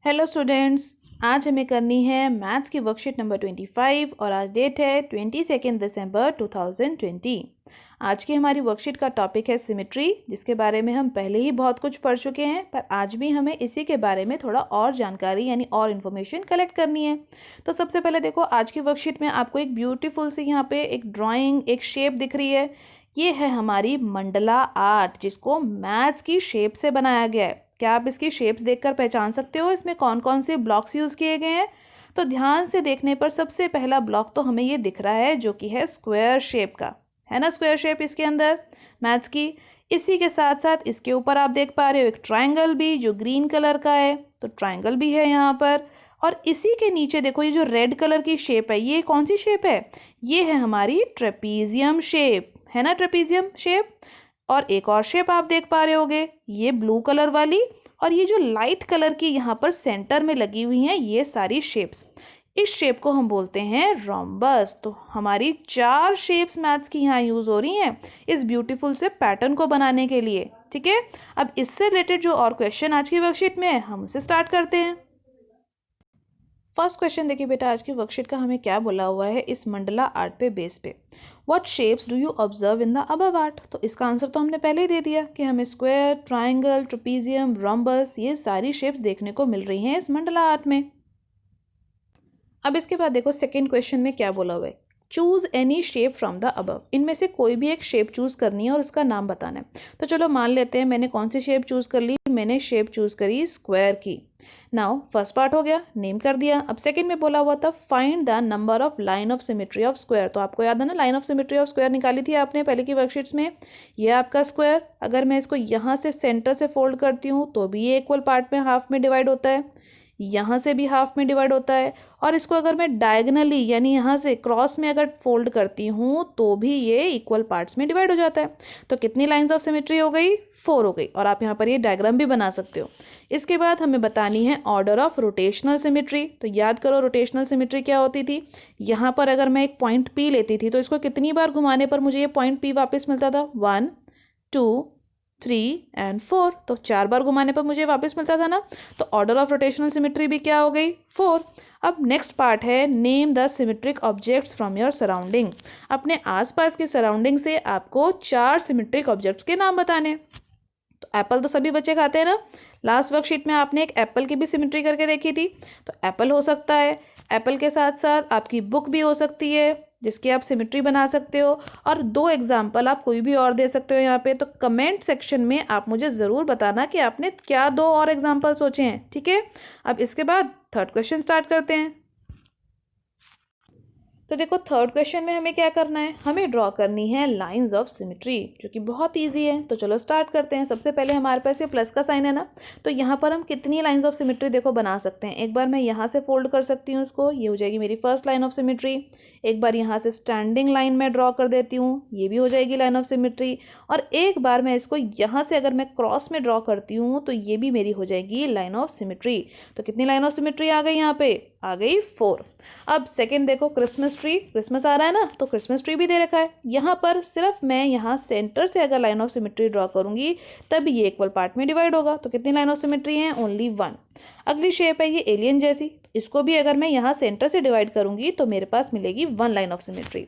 Hello students, आज हमें करनी है मैथ्स की वर्कशीट नंबर 25 और आज डेट है 22 दिसंबर 2020। आज की हमारी वर्कशीट का टॉपिक है सिमेट्री, जिसके बारे में हम पहले ही बहुत कुछ पढ़ चुके हैं, पर आज भी हमें इसी के बारे में थोड़ा और जानकारी यानी और इन्फॉर्मेशन कलेक्ट करनी है। तो सबसे पहले देखो, आज की वर्कशीट में आपको एक ब्यूटीफुल सी यहाँ पे एक ड्राइंग, एक शेप दिख रही है। ये है हमारी मंडला आर्ट, जिसको मैथ्स की शेप से बनाया गया है। क्या आप इसकी शेप्स देखकर पहचान सकते हो इसमें कौन कौन से ब्लॉक्स यूज़ किए गए हैं? तो ध्यान से देखने पर सबसे पहला ब्लॉक तो हमें ये दिख रहा है, जो कि है स्क्वायर शेप का, है ना। स्क्वायर शेप इसके अंदर मैथ्स की। इसी के साथ साथ इसके ऊपर आप देख पा रहे हो एक ट्रायंगल भी, जो ग्रीन कलर का है, तो ट्रायंगल भी है यहाँ पर। और इसी के नीचे देखो, ये जो रेड कलर की शेप है, ये कौन सी शेप है? ये है हमारी ट्रेपीजियम शेप, है ना, ट्रेपीजियम शेप। और एक और शेप आप देख पा रहे होगे, ये ब्लू कलर वाली, और ये जो लाइट कलर की यहाँ पर सेंटर में लगी हुई हैं, ये सारी शेप्स, इस शेप को हम बोलते हैं रोम्बस। तो हमारी 4 शेप्स मैथ्स की यहाँ यूज़ हो रही हैं इस ब्यूटीफुल से पैटर्न को बनाने के लिए, ठीक है। अब इससे रिलेटेड जो और क्वेश्चन आज की वर्कशीट में है, हम उसे स्टार्ट करते हैं। फर्स्ट क्वेश्चन देखिए बेटा, आज की वर्कशीट का हमें क्या बोला हुआ है इस मंडला आर्ट पे बेस पे। What shapes do you observe in the above art? तो इसका आंसर तो हमने पहले ही दे दिया कि हमें स्क्वायर, ट्राइंगल, ट्रेपीजियम, रोम्बस, ये सारी शेप्स देखने को मिल रही हैं इस मंडला आर्ट में। अब इसके बाद देखो सेकेंड क्वेश्चन में क्या बोला हुआ है। Choose any shape from the above. इनमें से कोई भी एक शेप चूज करनी है और उसका नाम बताना है। तो चलो मान लेते हैं मैंने कौन सी शेप चूज कर ली, मैंने शेप चूज करी स्क्वायर की। नाउ फर्स्ट पार्ट हो गया, नेम कर दिया। अब सेकंड में बोला हुआ था find the number of line of symmetry of square. तो आपको याद है ना, line of symmetry of square निकाली थी आपने पहले की वर्कशीट्स में। ये आपका स्क्वायर, अगर मैं इसको यहाँ से सेंटर से फोल्ड करती हूँ तो भी ये इक्वल पार्ट में हाफ में डिवाइड होता है, यहाँ से भी हाफ में डिवाइड होता है, और इसको अगर मैं डायगनली यानी यहाँ से क्रॉस में अगर फोल्ड करती हूँ तो भी ये इक्वल पार्ट्स में डिवाइड हो जाता है। तो कितनी लाइंस ऑफ सिमेट्री हो गई? 4 हो गई। और आप यहाँ पर ये डायग्राम भी बना सकते हो। इसके बाद हमें बतानी है ऑर्डर ऑफ रोटेशनल सिमेट्री। तो याद करो रोटेशनल सिमेट्री क्या होती थी। यहाँ पर अगर मैं एक पॉइंट पी लेती थी तो इसको कितनी बार घुमाने पर मुझे ये पॉइंट पी वापस मिलता था? 1, 2, 3 एंड 4। तो 4 बार घुमाने पर मुझे वापस मिलता था ना। तो ऑर्डर ऑफ रोटेशनल सिमेट्री भी क्या हो गई? 4। अब नेक्स्ट पार्ट है name the symmetric objects from your surrounding. अपने आसपास के सराउंडिंग से आपको 4 सिमेट्रिक ऑब्जेक्ट्स के नाम बताने। तो एप्पल तो सभी बच्चे खाते हैं ना। लास्ट वर्कशीट में आपने एक एप्पल की भी सिमेट्री करके देखी थी। तो एप्पल हो सकता है, एप्पल के साथ साथ आपकी बुक भी हो सकती है जिसकी आप सिमेट्री बना सकते हो। और 2 एग्जाम्पल आप कोई भी और दे सकते हो यहाँ पे। तो कमेंट सेक्शन में आप मुझे ज़रूर बताना कि आपने क्या 2 और एग्जाम्पल सोचे हैं, ठीक है। अब इसके बाद थर्ड क्वेश्चन स्टार्ट करते हैं। तो देखो थर्ड क्वेश्चन में हमें क्या करना है, हमें ड्रॉ करनी है लाइंस ऑफ सिमेट्री, जो कि बहुत इजी है। तो चलो स्टार्ट करते हैं। सबसे पहले हमारे पास ये प्लस का साइन है ना, तो यहाँ पर हम कितनी लाइंस ऑफ सिमेट्री देखो बना सकते हैं। एक बार मैं यहाँ से फोल्ड कर सकती हूँ इसको, ये हो जाएगी मेरी फर्स्ट लाइन ऑफ सिमेट्री। एक बार यहाँ से स्टैंडिंग लाइन में ड्रॉ कर देती हूँ, ये भी हो जाएगी लाइन ऑफ सिमेट्री। और एक बार मैं इसको यहाँ से अगर मैं क्रॉस में ड्रॉ करती हूँ तो ये भी मेरी हो जाएगी लाइन ऑफ सिमेट्री। तो कितनी लाइन ऑफ सिमेट्री आ गई यहाँ पे? आ गई 4। अब सेकंड देखो, क्रिसमस ट्री, क्रिसमस आ रहा है ना, तो क्रिसमस ट्री भी दे रखा है। यहाँ पर सिर्फ मैं यहाँ सेंटर से अगर लाइन ऑफ सिमेट्री ड्रॉ करूँगी तब ये इक्वल पार्ट में डिवाइड होगा। तो कितनी लाइन ऑफ सिमेट्री है? ओनली 1। अगली शेप है ये एलियन जैसी, इसको भी अगर मैं यहाँ सेंटर से डिवाइड करूँगी तो मेरे पास मिलेगी 1 line of symmetry.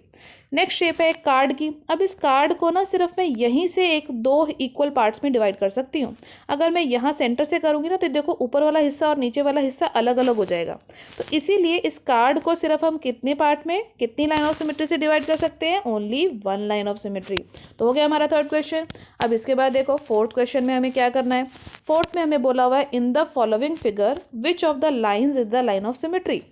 Next shape है एक कार्ड की। अब इस कार्ड को ना सिर्फ मैं यहीं से 2 इक्वल पार्ट्स में डिवाइड कर सकती हूँ। अगर मैं यहाँ सेंटर से करूँगी ना तो देखो ऊपर वाला हिस्सा और नीचे वाला हिस्सा अलग अलग हो जाएगा। तो इसीलिए इस कार्ड को सिर्फ हम कितने पार्ट में, कितनी लाइन ऑफ सिमेट्री से डिवाइड कर सकते हैं? Only 1 line of symmetry. तो हो गया हमारा थर्ड क्वेश्चन। अब इसके बाद देखो फोर्थ क्वेश्चन में हमें क्या करना है। फोर्थ में हमें बोला हुआ है in the following figure which of the lines is the line of symmetry.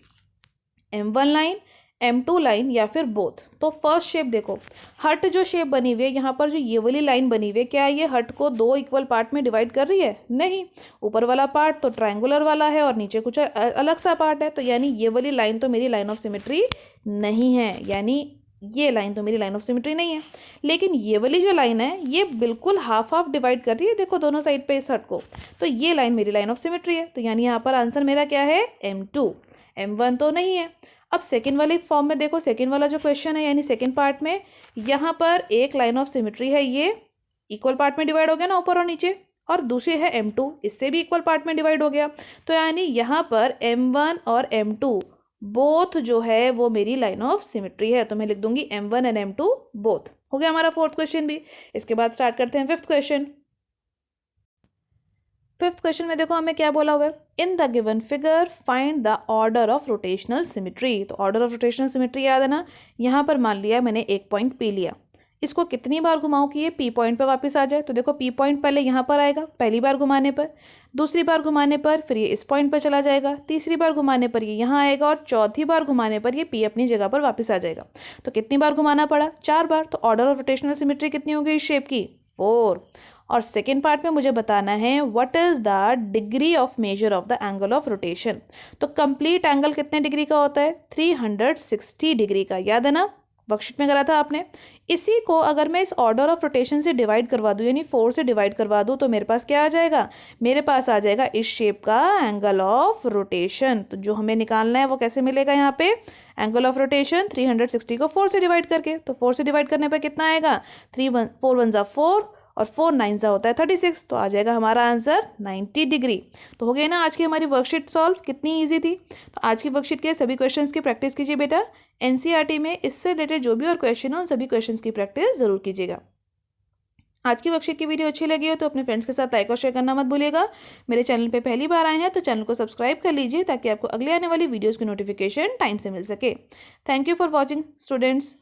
M1 line, M2 line या फिर बोथ। तो फर्स्ट शेप देखो, हट जो शेप बनी हुई है यहाँ पर, जो ये वाली लाइन बनी हुई है, क्या ये हट को 2 इक्वल पार्ट में डिवाइड कर रही है? नहीं। ऊपर वाला पार्ट तो ट्रायंगुलर वाला है और नीचे कुछ अलग सा पार्ट है। तो यानी ये वाली लाइन तो मेरी लाइन ऑफ सिमेट्री नहीं है, यानी ये लाइन तो मेरी लाइन ऑफ सिमेट्री नहीं है। लेकिन ये वाली जो लाइन है ये बिल्कुल हाफ हाफ डिवाइड कर रही है, देखो दोनों साइड पे इस हट को। तो ये लाइन मेरी लाइन ऑफ सिमेट्री है। तो यानी यहाँ पर आंसर मेरा क्या है? M2। M1 तो नहीं है। अब सेकेंड वाली फॉर्म में देखो, सेकेंड वाला जो क्वेश्चन है यानी सेकेंड पार्ट में, यहाँ पर एक लाइन ऑफ सिमेट्री है, ये इक्वल पार्ट में डिवाइड हो गया ना ऊपर और नीचे। और दूसरी है M2, इससे भी इक्वल पार्ट में डिवाइड हो गया। तो यानी यहाँ पर M1 और M2 बोथ जो है वो मेरी लाइन ऑफ सिमेट्री है, तो मैं लिख दूंगी M1 एंड M2 बोथ। हो गया हमारा फोर्थ क्वेश्चन भी। इसके बाद स्टार्ट करते हैं फिफ्थ क्वेश्चन। फिफ्थ क्वेश्चन में देखो हमें क्या बोला हुआ है, in the given figure find the order of rotational symmetry. तो ऑर्डर ऑफ रोटेशनल सिमेट्री याद है ना, यहाँ पर मान लिया मैंने एक पॉइंट पी लिया, इसको कितनी बार घुमाऊं कि ये पी पॉइंट पर वापस आ जाए। तो देखो पी पॉइंट पहले यहाँ पर आएगा पहली बार घुमाने पर, दूसरी बार घुमाने पर फिर ये इस पॉइंट पर चला जाएगा, तीसरी बार घुमाने पर ये यहाँ आएगा और चौथी बार घुमाने पर ये पी अपनी जगह पर वापस आ जाएगा। तो कितनी बार घुमाना पड़ा, 4 बार। तो ऑर्डर ऑफ रोटेशनल सिमेट्री कितनी होगी इस शेप की, 4। और सेकेंड पार्ट में मुझे बताना है what is the degree of measure of the angle of rotation. तो कंप्लीट एंगल कितने डिग्री का होता है, 360 डिग्री का, याद है ना, वर्कशीट में करा था आपने। इसी को अगर मैं इस ऑर्डर ऑफ रोटेशन से डिवाइड करवा दूँ, यानी 4 से डिवाइड करवा दूँ, तो मेरे पास क्या आ जाएगा, मेरे पास आ जाएगा इस शेप का एंगल ऑफ रोटेशन। तो जो हमें निकालना है वो कैसे मिलेगा, यहाँ पे एंगल ऑफ रोटेशन 360 को 4 से डिवाइड करके। तो 4 से डिवाइड करने पर कितना आएगा, 4 1 4 और 4 9 होता है 36, तो आ जाएगा हमारा आंसर 90 डिग्री। तो हो गई ना आज की हमारी वर्कशीट सॉल्व, कितनी इजी थी। तो आज की वर्कशीट के सभी क्वेश्चंस की प्रैक्टिस कीजिए बेटा। एनसीईआरटी में इससे रिलेटेड जो भी और क्वेश्चन हो उन सभी क्वेश्चंस की प्रैक्टिस जरूर कीजिएगा। आज की वर्कशीट की वीडियो अच्छी लगी हो तो अपने फ्रेंड्स के साथ लाइक और शेयर करना मत भूलिएगा। मेरे चैनल पे पहली बार आए हैं तो चैनल को सब्सक्राइब कर लीजिए ताकि आपको अगले आने वाली वीडियोज़ की नोटिफिकेशन टाइम से मिल सके। Thank you for watching students.